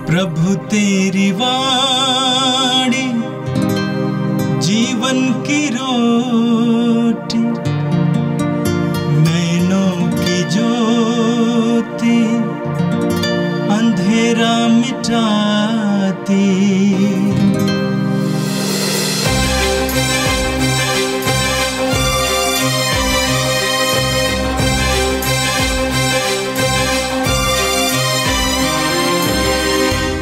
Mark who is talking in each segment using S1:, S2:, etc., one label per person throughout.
S1: प्रभु तेरी वाणी जीवन की रोटी, नैनों की ज्योति अंधेरा मिटाती।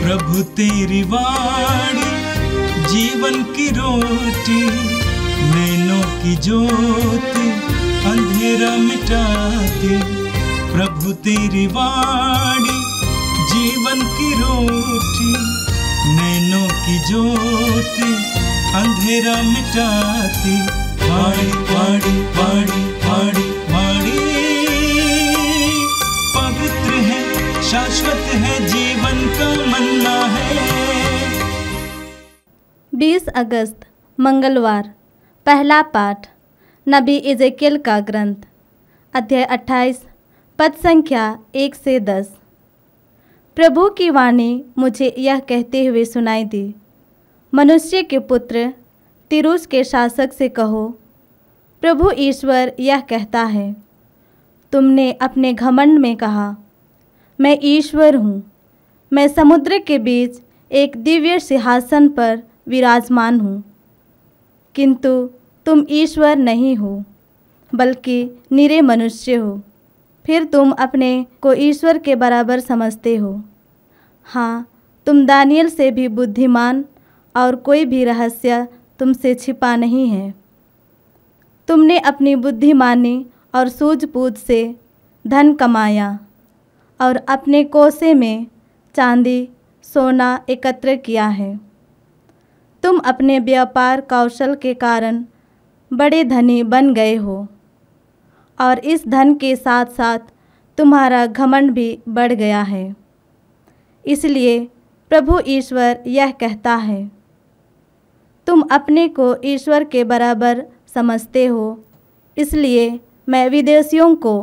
S1: प्रभु तेरी वाणी जीवन की रोटी, नैनों की ज्योति अंधेरा मिटाती। प्रभु तेरी वाणी जीवन की रोटी, नैनों की ज्योति अंधेरा मिटाती। वाणी वाणी वाणी वाणी वाणी पवित्र है, शाश्वत है, जीवन का मन्ना है।
S2: 20 अगस्त मंगलवार। पहला पाठ नबी इज़ेकियल का ग्रंथ, अध्याय 28, पद संख्या 1 से 10। प्रभु की वाणी मुझे यह कहते हुए सुनाई दी, मनुष्य के पुत्र, तिरूस के शासक से कहो, प्रभु ईश्वर यह कहता है, तुमने अपने घमंड में कहा, मैं ईश्वर हूँ, मैं समुद्र के बीच एक दिव्य सिंहासन पर विराजमान हूँ। किंतु तुम ईश्वर नहीं हो, बल्कि निरे मनुष्य हो। फिर तुम अपने को ईश्वर के बराबर समझते हो। हाँ, तुम दानियल से भी बुद्धिमान, और कोई भी रहस्य तुमसे छिपा नहीं है। तुमने अपनी बुद्धिमानी और सूझबूझ से धन कमाया और अपने कोसे में चांदी सोना एकत्र किया है। तुम अपने व्यापार कौशल के कारण बड़े धनी बन गए हो, और इस धन के साथ साथ तुम्हारा घमंड भी बढ़ गया है। इसलिए प्रभु ईश्वर यह कहता है, तुम अपने को ईश्वर के बराबर समझते हो, इसलिए मैं विदेशियों को,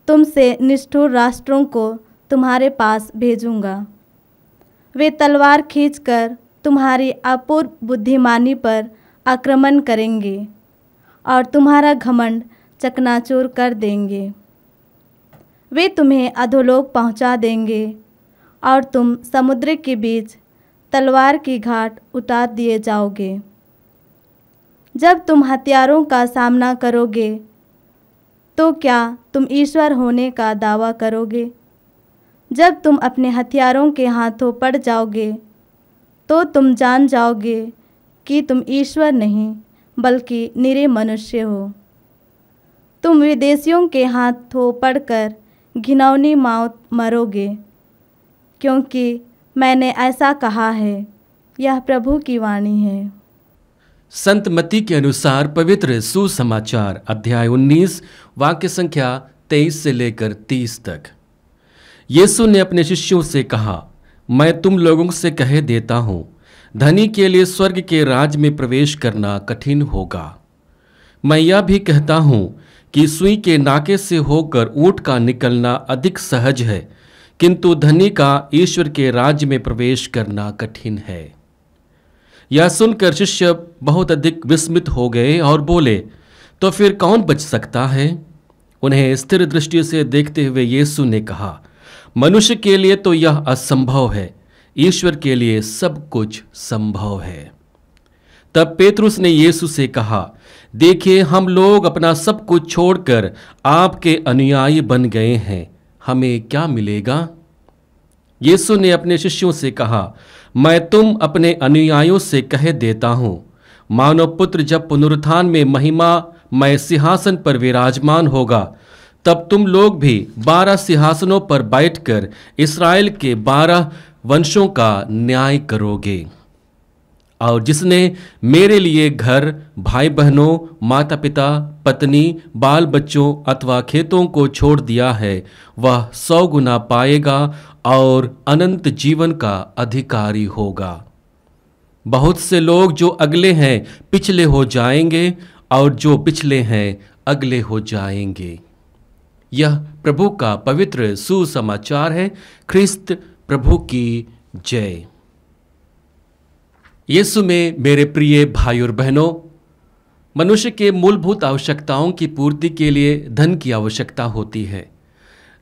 S2: तुमसे निष्ठुर राष्ट्रों को तुम्हारे पास भेजूँगा। वे तलवार खींचकर तुम्हारी अपूर्व बुद्धिमानी पर आक्रमण करेंगे और तुम्हारा घमंड चकनाचूर कर देंगे। वे तुम्हें अधोलोक पहुंचा देंगे और तुम समुद्र के बीच तलवार की घाट उतार दिए जाओगे। जब तुम हथियारों का सामना करोगे तो क्या तुम ईश्वर होने का दावा करोगे? जब तुम अपने हथियारों के हाथों पड़ जाओगे तो तुम जान जाओगे कि तुम ईश्वर नहीं बल्कि निरे मनुष्य हो। तुम विदेशियों के हाथों पड़कर घिनौनी मौत मरोगे, क्योंकि मैंने ऐसा कहा है। यह प्रभु की वाणी है।
S3: संत मत्ती के अनुसार पवित्र सुसमाचार अध्याय 19 वाक्य संख्या 23 से लेकर 30 तक। यीशु ने अपने शिष्यों से कहा, मैं तुम लोगों से कह देता हूं, धनी के लिए स्वर्ग के राज में प्रवेश करना कठिन होगा। मैं यह भी कहता हूं कि सुई के नाके से होकर ऊंट का निकलना अधिक सहज है, किंतु धनी का ईश्वर के राज्य में प्रवेश करना कठिन है। यह सुनकर शिष्य बहुत अधिक विस्मित हो गए और बोले, तो फिर कौन बच सकता है? उन्हें स्थिर दृष्टि से देखते हुए यीशु ने कहा, मनुष्य के लिए तो यह असंभव है, ईश्वर के लिए सब कुछ संभव है। तब पेतरुस ने यीशु से कहा, देखिए, हम लोग अपना सब कुछ छोड़कर आपके अनुयायी बन गए हैं, हमें क्या मिलेगा? यीशु ने अपने शिष्यों से कहा, मैं तुम अपने अनुयायियों से कह देता हूं, मानव पुत्र जब पुनरुत्थान में महिमामय सिंहासन पर विराजमान होगा, तब तुम लोग भी 12 सिंहासनों पर बैठकर इस्राएल के 12 वंशों का न्याय करोगे। और जिसने मेरे लिए घर, भाई बहनों, माता पिता, पत्नी, बाल बच्चों अथवा खेतों को छोड़ दिया है, वह 100 गुना पाएगा और अनंत जीवन का अधिकारी होगा। बहुत से लोग जो अगले हैं पिछले हो जाएंगे, और जो पिछले हैं अगले हो जाएंगे। यह प्रभु का पवित्र सुसमाचार है। ख्रिस्त प्रभु की जय। यीशु में मेरे प्रिय भाई और बहनों, मनुष्य के मूलभूत आवश्यकताओं की पूर्ति के लिए धन की आवश्यकता होती है।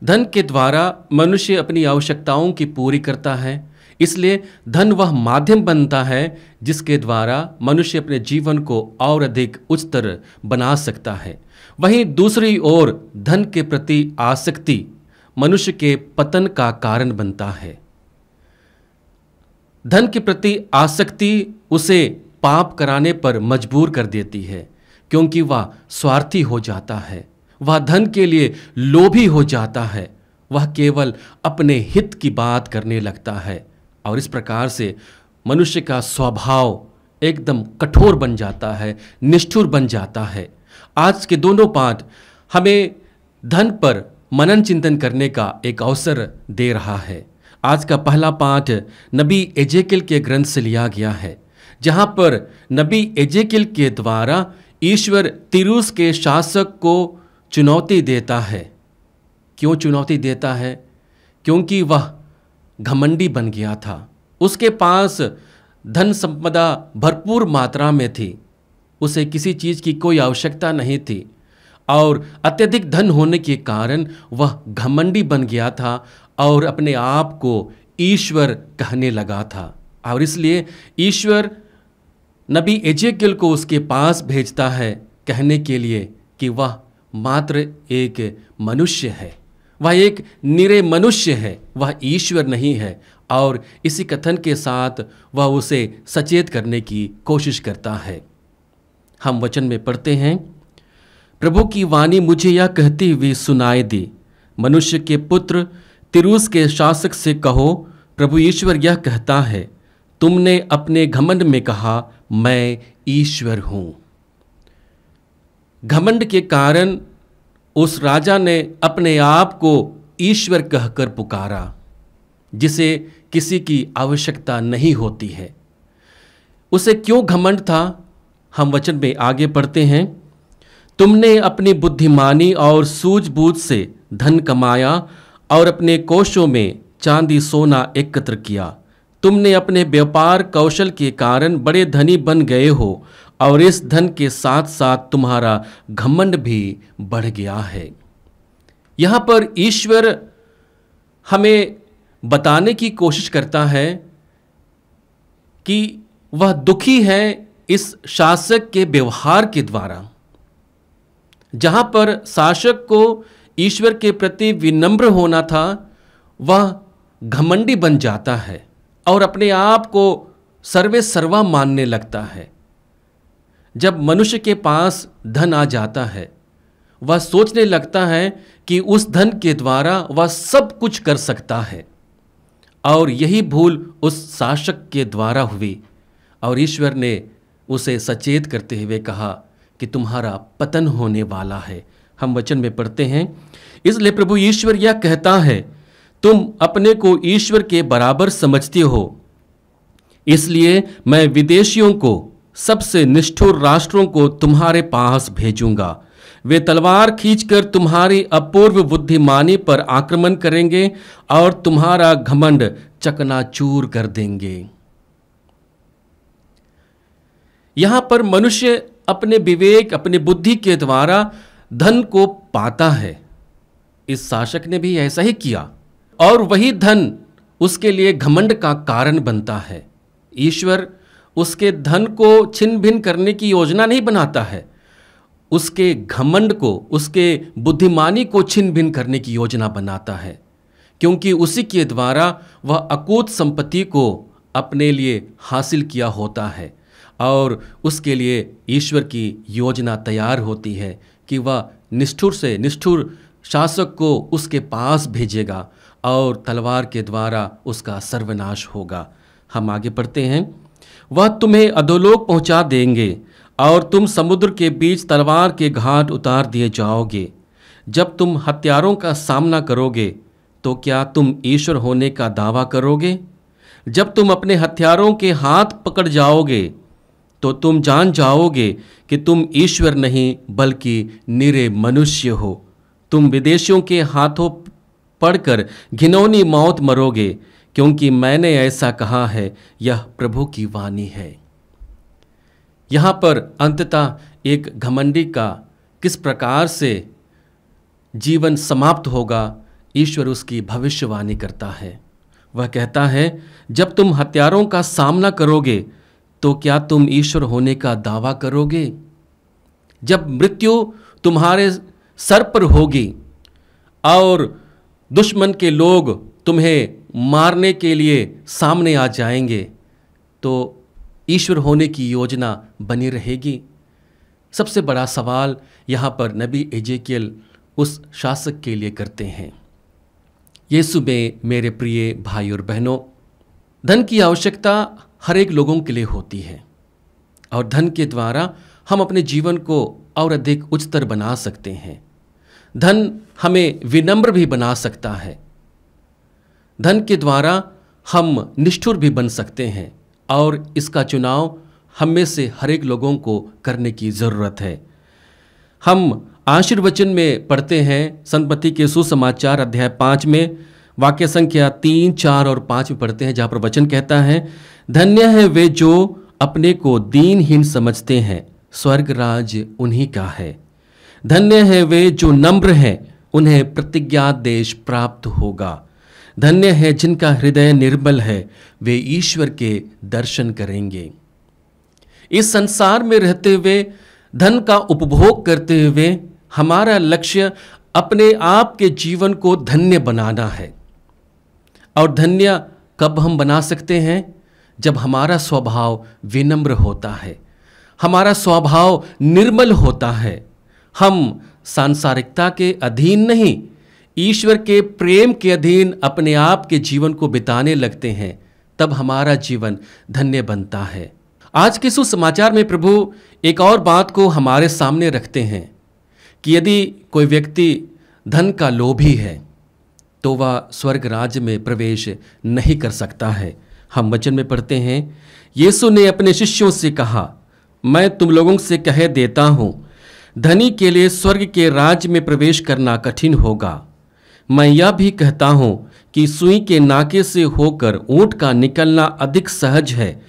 S3: धन के द्वारा मनुष्य अपनी आवश्यकताओं की पूरी करता है, इसलिए धन वह माध्यम बनता है जिसके द्वारा मनुष्य अपने जीवन को और अधिक उच्चतर बना सकता है। वहीं दूसरी ओर धन के प्रति आसक्ति मनुष्य के पतन का कारण बनता है। धन के प्रति आसक्ति उसे पाप कराने पर मजबूर कर देती है, क्योंकि वह स्वार्थी हो जाता है, वह धन के लिए लोभी हो जाता है, वह केवल अपने हित की बात करने लगता है और इस प्रकार से मनुष्य का स्वभाव एकदम कठोर बन जाता है, निष्ठुर बन जाता है। आज के दोनों पाठ हमें धन पर मनन चिंतन करने का एक अवसर दे रहा है। आज का पहला पाठ नबी एजेकियल के ग्रंथ से लिया गया है, जहां पर नबी एजेकियल के द्वारा ईश्वर तिरूस के शासक को चुनौती देता है। क्यों चुनौती देता है? क्योंकि वह घमंडी बन गया था। उसके पास धन संपदा भरपूर मात्रा में थी, उसे किसी चीज़ की कोई आवश्यकता नहीं थी और अत्यधिक धन होने के कारण वह घमंडी बन गया था और अपने आप को ईश्वर कहने लगा था। और इसलिए ईश्वर नबी एजेकियल को उसके पास भेजता है कहने के लिए कि वह मात्र एक मनुष्य है, वह एक निरे मनुष्य है, वह ईश्वर नहीं है। और इसी कथन के साथ वह उसे सचेत करने की कोशिश करता है। हम वचन में पढ़ते हैं, प्रभु की वाणी मुझे यह कहती हुई सुनाई दी, मनुष्य के पुत्र, तिरूस के शासक से कहो, प्रभु ईश्वर यह कहता है, तुमने अपने घमंड में कहा मैं ईश्वर हूं। घमंड के कारण उस राजा ने अपने आप को ईश्वर कहकर पुकारा, जिसे किसी की आवश्यकता नहीं होती है। उसे क्यों घमंड था? हम वचन में आगे पढ़ते हैं, तुमने अपनी बुद्धिमानी और सूझबूझ से धन कमाया और अपने कोषों में चांदी सोना एकत्र किया। तुमने अपने व्यापार कौशल के कारण बड़े धनी बन गए हो और इस धन के साथ साथ तुम्हारा घमंड भी बढ़ गया है। यहाँ पर ईश्वर हमें बताने की कोशिश करता है कि वह दुखी है इस शासक के व्यवहार के द्वारा। जहाँ पर शासक को ईश्वर के प्रति विनम्र होना था, वह घमंडी बन जाता है और अपने आप को सर्वे सर्वा मानने लगता है। जब मनुष्य के पास धन आ जाता है, वह सोचने लगता है कि उस धन के द्वारा वह सब कुछ कर सकता है और यही भूल उस शासक के द्वारा हुई और ईश्वर ने उसे सचेत करते हुए कहा कि तुम्हारा पतन होने वाला है। हम वचन में पढ़ते हैं, इसलिए प्रभु ईश्वर यह कहता है, तुम अपने को ईश्वर के बराबर समझते हो, इसलिए मैं विदेशियों को, सबसे निष्ठुर राष्ट्रों को तुम्हारे पास भेजूंगा। वे तलवार खींचकर तुम्हारी अपूर्व बुद्धिमानी पर आक्रमण करेंगे और तुम्हारा घमंड चकनाचूर कर देंगे। यहां पर मनुष्य अपने विवेक, अपने बुद्धि के द्वारा धन को पाता है। इस शासक ने भी ऐसा ही किया और वही धन उसके लिए घमंड का कारण बनता है। ईश्वर उसके धन को छिन भिन करने की योजना नहीं बनाता है, उसके घमंड को, उसके बुद्धिमानी को छिन भिन करने की योजना बनाता है, क्योंकि उसी के द्वारा वह अकूत संपत्ति को अपने लिए हासिल किया होता है और उसके लिए ईश्वर की योजना तैयार होती है कि वह निष्ठुर से निष्ठुर शासक को उसके पास भेजेगा और तलवार के द्वारा उसका सर्वनाश होगा। हम आगे पढ़ते हैं, वह तुम्हें अधोलोक पहुंचा देंगे और तुम समुद्र के बीच तलवार के घाट उतार दिए जाओगे। जब तुम हत्यारों का सामना करोगे तो क्या तुम ईश्वर होने का दावा करोगे? जब तुम अपने हथियारों के हाथ पकड़ जाओगे तो तुम जान जाओगे कि तुम ईश्वर नहीं बल्कि निरे मनुष्य हो। तुम विदेशियों के हाथों पड़कर घिनौनी मौत मरोगे, क्योंकि मैंने ऐसा कहा है, यह प्रभु की वाणी है। यहाँ पर अंततः एक घमंडी का किस प्रकार से जीवन समाप्त होगा, ईश्वर उसकी भविष्यवाणी करता है। वह कहता है, जब तुम हत्यारों का सामना करोगे तो क्या तुम ईश्वर होने का दावा करोगे? जब मृत्यु तुम्हारे सर पर होगी और दुश्मन के लोग तुम्हें मारने के लिए सामने आ जाएंगे, तो ईश्वर होने की योजना बनी रहेगी। सबसे बड़ा सवाल यहाँ पर नबी एजेकियल उस शासक के लिए करते हैं। यीशु में मेरे प्रिय भाई और बहनों, धन की आवश्यकता हर एक लोगों के लिए होती है और धन के द्वारा हम अपने जीवन को और अधिक उच्चतर बना सकते हैं। धन हमें विनम्र भी बना सकता है। धन के द्वारा हम निष्ठुर भी बन सकते हैं और इसका चुनाव हम में से हर एक लोगों को करने की ज़रूरत है। हम आशीर्वचन में पढ़ते हैं, संत मत्ती के सुसमाचार अध्याय 5 में वाक्य संख्या 3, 4 और 5 में पढ़ते हैं, जहाँ पर वचन कहता है, धन्य है वे जो अपने को दीनहीन समझते हैं, स्वर्ग राज उन्हीं का है। धन्य है वे जो नम्र हैं, उन्हें प्रतिज्ञा देश प्राप्त होगा। धन्य है जिनका हृदय निर्मल है, वे ईश्वर के दर्शन करेंगे। इस संसार में रहते हुए, धन का उपभोग करते हुए, हमारा लक्ष्य अपने आप के जीवन को धन्य बनाना है। और धन्य कब हम बना सकते हैं? जब हमारा स्वभाव विनम्र होता है, हमारा स्वभाव निर्मल होता है, हम सांसारिकता के अधीन नहीं, ईश्वर के प्रेम के अधीन अपने आप के जीवन को बिताने लगते हैं, तब हमारा जीवन धन्य बनता है। आज के सुसमाचार में प्रभु एक और बात को हमारे सामने रखते हैं कि यदि कोई व्यक्ति धन का लोभी है तो वह स्वर्ग राज्य में प्रवेश नहीं कर सकता है। हम वचन में पढ़ते हैं, यीशु ने अपने शिष्यों से कहा, मैं तुम लोगों से कह देता हूँ, धनी के लिए स्वर्ग के राज्य में प्रवेश करना कठिन होगा। मैं यह भी कहता हूँ कि सुई के नाके से होकर ऊँट का निकलना अधिक सहज है,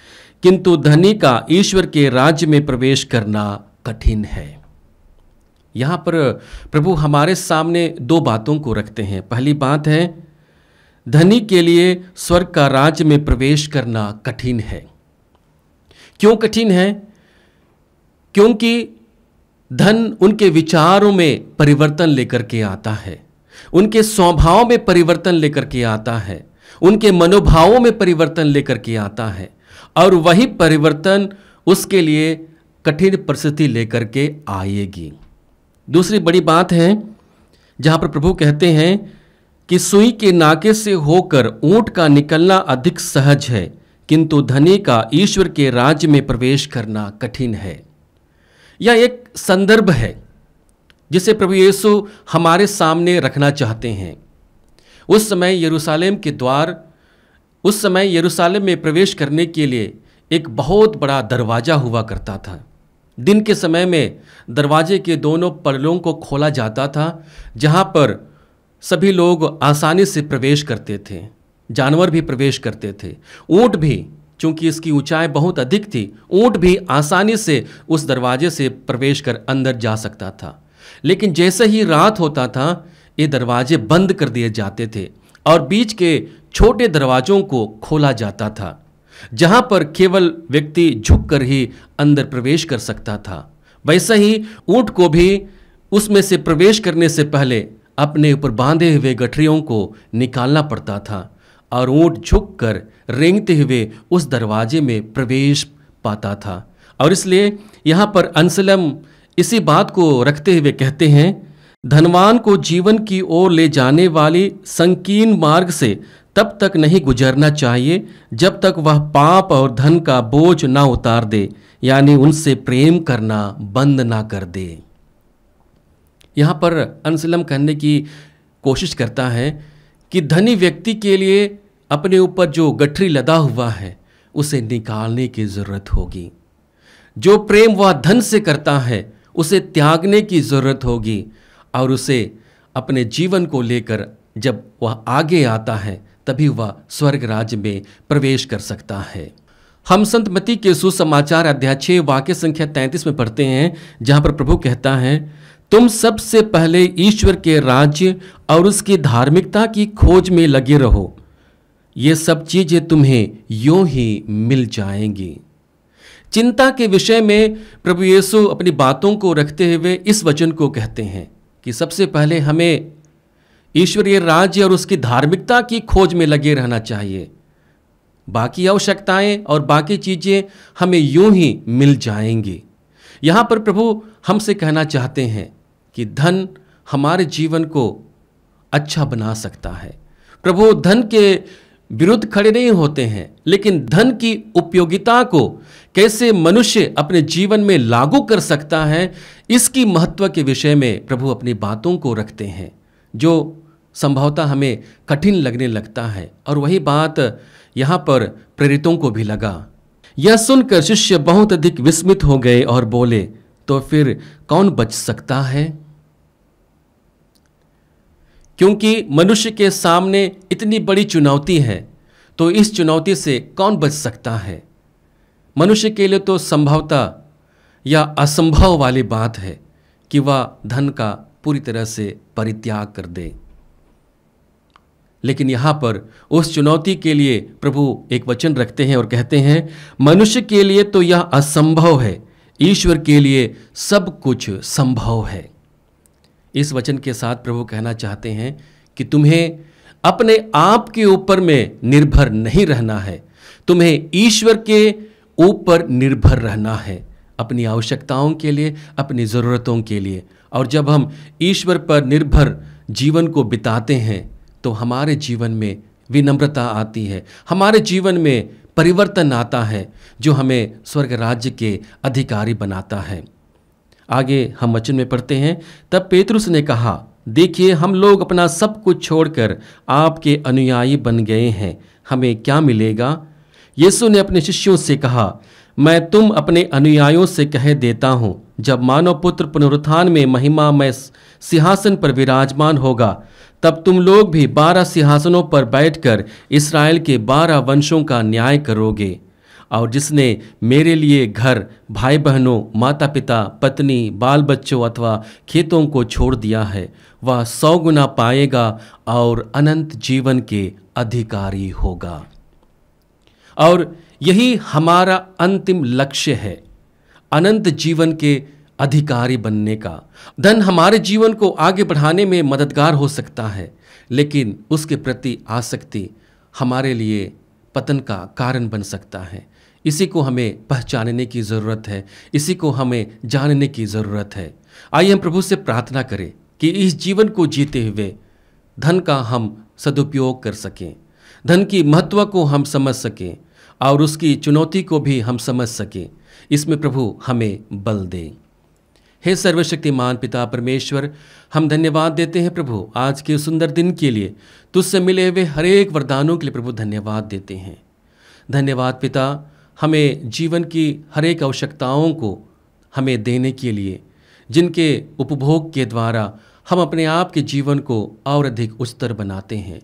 S3: किंतु धनी का ईश्वर के राज्य में प्रवेश करना कठिन है। यहाँ पर प्रभु हमारे सामने दो बातों को रखते हैं। पहली बात है, धनी के लिए स्वर्ग का राज्य में प्रवेश करना कठिन है। क्यों कठिन है? क्योंकि धन उनके विचारों में परिवर्तन लेकर के आता है, उनके स्वभाव में परिवर्तन लेकर के आता है, उनके मनोभावों में परिवर्तन लेकर के आता है, और वही परिवर्तन उसके लिए कठिन परिस्थिति लेकर के आएगी। दूसरी बड़ी बात है जहाँ पर प्रभु कहते हैं कि सुई के नाके से होकर ऊँट का निकलना अधिक सहज है, किंतु धनी का ईश्वर के राज्य में प्रवेश करना कठिन है। यह एक संदर्भ है जिसे प्रभु यीशु हमारे सामने रखना चाहते हैं। उस समय यरूशलेम में प्रवेश करने के लिए एक बहुत बड़ा दरवाज़ा हुआ करता था। दिन के समय में दरवाजे के दोनों पललों को खोला जाता था, जहाँ पर सभी लोग आसानी से प्रवेश करते थे, जानवर भी प्रवेश करते थे, ऊँट भी, चूँकि इसकी ऊंचाई बहुत अधिक थी, ऊँट भी आसानी से उस दरवाजे से प्रवेश कर अंदर जा सकता था। लेकिन जैसे ही रात होता था, ये दरवाजे बंद कर दिए जाते थे और बीच के छोटे दरवाज़ों को खोला जाता था, जहाँ पर केवल व्यक्ति झुककर ही अंदर प्रवेश कर सकता था। वैसे ही ऊँट को भी उसमें से प्रवेश करने से पहले अपने ऊपर बांधे हुए गठरियों को निकालना पड़ता था और ऊँट झुककर रेंगते हुए उस दरवाजे में प्रवेश पाता था। और इसलिए यहाँ पर अंसलम इसी बात को रखते हुए कहते हैं, धनवान को जीवन की ओर ले जाने वाली संकीर्ण मार्ग से तब तक नहीं गुजरना चाहिए जब तक वह पाप और धन का बोझ ना उतार दे, यानी उनसे प्रेम करना बंद ना कर दे। यहाँ पर अंसलम कहने की कोशिश करता है कि धनी व्यक्ति के लिए अपने ऊपर जो गठरी लदा हुआ है उसे निकालने की ज़रूरत होगी। जो प्रेम वह धन से करता है उसे त्यागने की ज़रूरत होगी, और उसे अपने जीवन को लेकर जब वह आगे आता है तभी वह स्वर्ग राज्य में प्रवेश कर सकता है। हम संत मत्ती के सुसमाचार अध्याय 6 वाक्य संख्या 33 में पढ़ते हैं, जहां पर प्रभु कहता है, तुम सबसे पहले ईश्वर के राज्य और उसकी धार्मिकता की खोज में लगे रहो, ये सब चीजें तुम्हें यूं ही मिल जाएंगी। चिंता के विषय में प्रभु यीशु अपनी बातों को रखते हुए इस वचन को कहते हैं कि सबसे पहले हमें ईश्वरीय राज्य और उसकी धार्मिकता की खोज में लगे रहना चाहिए। बाकी आवश्यकताएं और बाकी चीजें हमें यूं ही मिल जाएंगी। यहां पर प्रभु हमसे कहना चाहते हैं कि धन हमारे जीवन को अच्छा बना सकता है। प्रभु धन के विरुद्ध खड़े नहीं होते हैं, लेकिन धन की उपयोगिता को कैसे मनुष्य अपने जीवन में लागू कर सकता है, इसकी महत्व के विषय में प्रभु अपनी बातों को रखते हैं, जो संभवतः हमें कठिन लगने लगता है। और वही बात यहाँ पर प्रेरितों को भी लगा। यह सुनकर शिष्य बहुत अधिक विस्मित हो गए और बोले, तो फिर कौन बच सकता है? क्योंकि मनुष्य के सामने इतनी बड़ी चुनौती है, तो इस चुनौती से कौन बच सकता है? मनुष्य के लिए तो संभवतः या असंभव वाली बात है कि वह धन का पूरी तरह से परित्याग कर दे। लेकिन यहाँ पर उस चुनौती के लिए प्रभु एक वचन रखते हैं और कहते हैं, मनुष्य के लिए तो यह असंभव है, ईश्वर के लिए सब कुछ संभव है। इस वचन के साथ प्रभु कहना चाहते हैं कि तुम्हें अपने आप के ऊपर में निर्भर नहीं रहना है, तुम्हें ईश्वर के ऊपर निर्भर रहना है, अपनी आवश्यकताओं के लिए, अपनी ज़रूरतों के लिए। और जब हम ईश्वर पर निर्भर जीवन को बिताते हैं तो हमारे जीवन में विनम्रता आती है, हमारे जीवन में परिवर्तन आता है, जो हमें स्वर्ग राज्य के अधिकारी बनाता है। आगे हम वचन में पढ़ते हैं, तब पेतरुस ने कहा, देखिए हम लोग अपना सब कुछ छोड़कर आपके अनुयायी बन गए हैं, हमें क्या मिलेगा? यीशु ने अपने शिष्यों से कहा, मैं तुम अपने अनुयायियों से कह देता हूँ, जब मानव पुत्र पुनरुत्थान में महिमामय सिंहासन पर विराजमान होगा, तब तुम लोग भी 12 सिंहासनों पर बैठकर इस्राएल के 12 वंशों का न्याय करोगे। और जिसने मेरे लिए घर, भाई बहनों, माता पिता, पत्नी, बाल बच्चों अथवा खेतों को छोड़ दिया है, वह 100 गुना पाएगा और अनंत जीवन के अधिकारी होगा। और यही हमारा अंतिम लक्ष्य है, अनंत जीवन के अधिकारी बनने का। धन हमारे जीवन को आगे बढ़ाने में मददगार हो सकता है, लेकिन उसके प्रति आसक्ति हमारे लिए पतन का कारण बन सकता है। इसी को हमें पहचानने की ज़रूरत है, इसी को हमें जानने की ज़रूरत है। आइए हम प्रभु से प्रार्थना करें कि इस जीवन को जीते हुए धन का हम सदुपयोग कर सकें, धन की महत्व को हम समझ सकें और उसकी चुनौती को भी हम समझ सकें। इसमें प्रभु हमें बल दे। हे सर्वशक्तिमान पिता परमेश्वर, हम धन्यवाद देते हैं प्रभु आज के सुंदर दिन के लिए, तुझसे मिले हुए हर एक वरदानों के लिए प्रभु धन्यवाद देते हैं। धन्यवाद पिता, हमें जीवन की हर एक आवश्यकताओं को हमें देने के लिए, जिनके उपभोग के द्वारा हम अपने आप के जीवन को और अधिक उच्चतर बनाते हैं।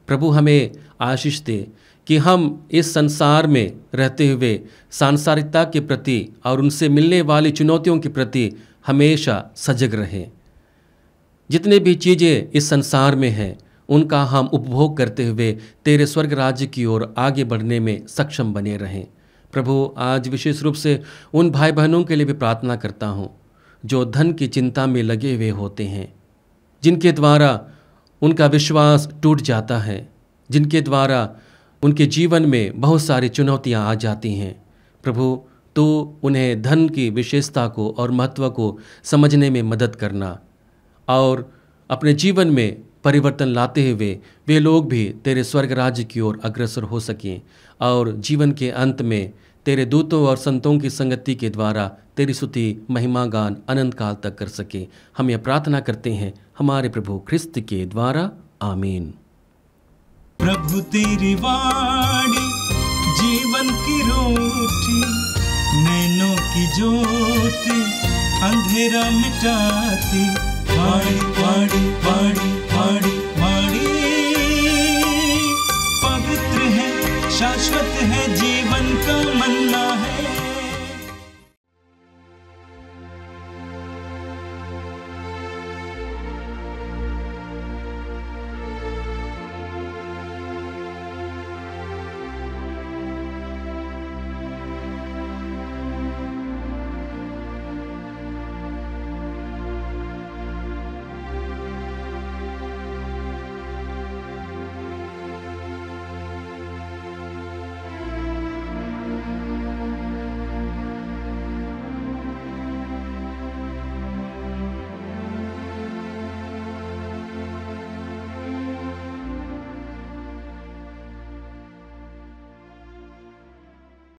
S3: प्रभु हमें आशीष दे कि हम इस संसार में रहते हुए सांसारिकता के प्रति और उनसे मिलने वाली चुनौतियों के प्रति हमेशा सजग रहें। जितने भी चीज़ें इस संसार में हैं, उनका हम उपभोग करते हुए तेरे स्वर्ग राज्य की ओर आगे बढ़ने में सक्षम बने रहें। प्रभु, आज विशेष रूप से उन भाई बहनों के लिए भी प्रार्थना करता हूँ जो धन की चिंता में लगे हुए होते हैं, जिनके द्वारा उनका विश्वास टूट जाता है, जिनके द्वारा उनके जीवन में बहुत सारी चुनौतियाँ आ जाती हैं। प्रभु, तो उन्हें धन की विशेषता को और महत्व को समझने में मदद करना और अपने जीवन में परिवर्तन लाते हुए वे लोग भी तेरे स्वर्ग राज्य की ओर अग्रसर हो सकें और जीवन के अंत में तेरे दूतों और संतों की संगति के द्वारा तेरी स्तुति महिमा गान अनंत काल तक कर सके। हम यह प्रार्थना करते हैं हमारे प्रभु ख्रिस्त के द्वारा, आमीन।
S1: प्रभु तेरी वाणी जीवन की रोटी, नैनों की ज्योति अंधेरा मिटाती, वाणी वाणी वाणी वाणी वाणी शाश्वत है जीवन का मन्ना।